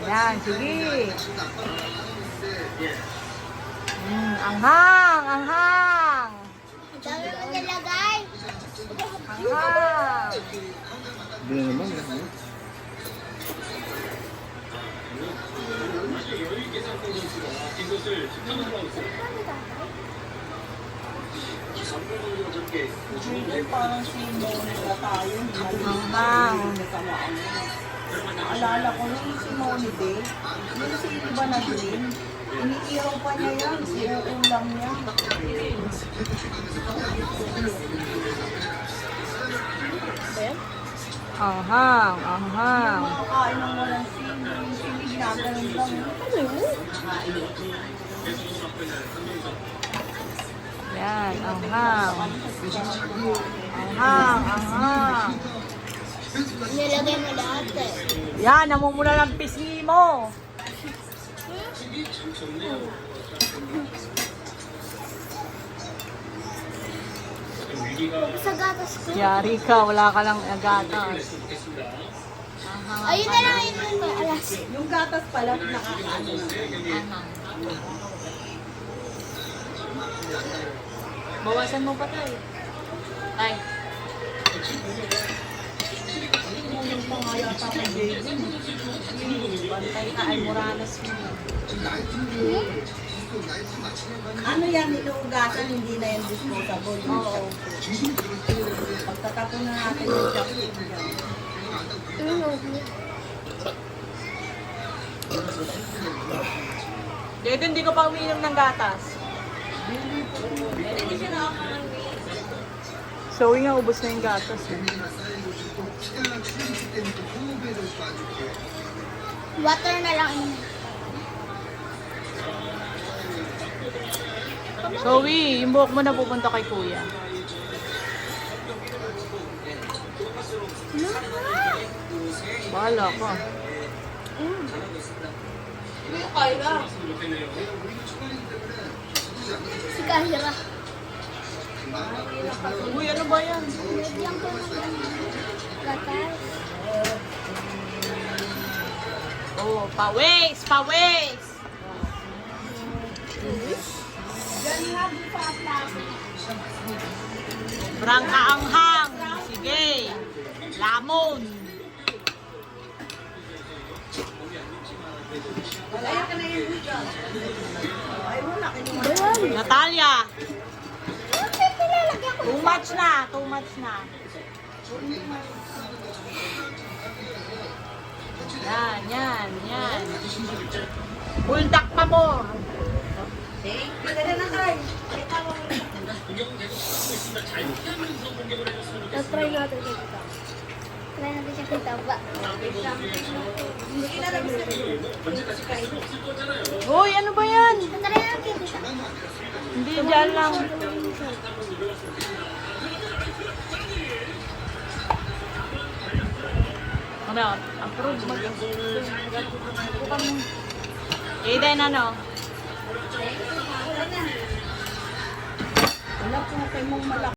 Yan, sige. Anghang, anghang. Ang dami mo nilagay. Anghang. Hindi na naman. Parang sino nila tayo, Anghang. naalala ko nung si Moni Day, yung si iba na green, iniiyaw pa niya yan, sinuulam niya. Anghang, anghang. Yung mga kain ng walang sili, sili ginaganon lang. Yan, anghang. Anghang, anghang. Nilagay mo lahat eh. Yan, namumula ng pisngi mo. Sa gatas ko. Yari ka, wala ka lang agatas. Ayun na lang yun. Alas. Yung gatas pala, nakakaano na. Bawasan mo pa tayo. Tay. Yung mga yata kay Jason. Bantay ka, ay Morales mo. Ano yan, nilugasan, hindi na yan disposable. Oo. Pagtatapon na natin yung chocolate dyan. Dito hindi ko pa umiinom ng gatas. So, nga, ubos na yung gatas. Eh. Water na lang yun. Zoe, yung buhok mo na pupunta kay kuya. Bahala ka. Si Kahira. Uy, ano ba yan? Nilagyan ko ng gatas. Oh, pawis! Pawis! Brangka anghang. Sige. Lamon. Ayaw ka na yan dito. Ay, wala ka yung Natalia. Bakit nilalagyan ko? Too much na. Too much na. Yan, yan, yan. Buldak pa more. Kita na tayo. Try natin dito. Try natin siya kita ba? Uy, ano ba yan? Try natin kita. Hindi, dyan lang. Ano? Approve mag Aiden, ano? Wala po kayo mong malaki.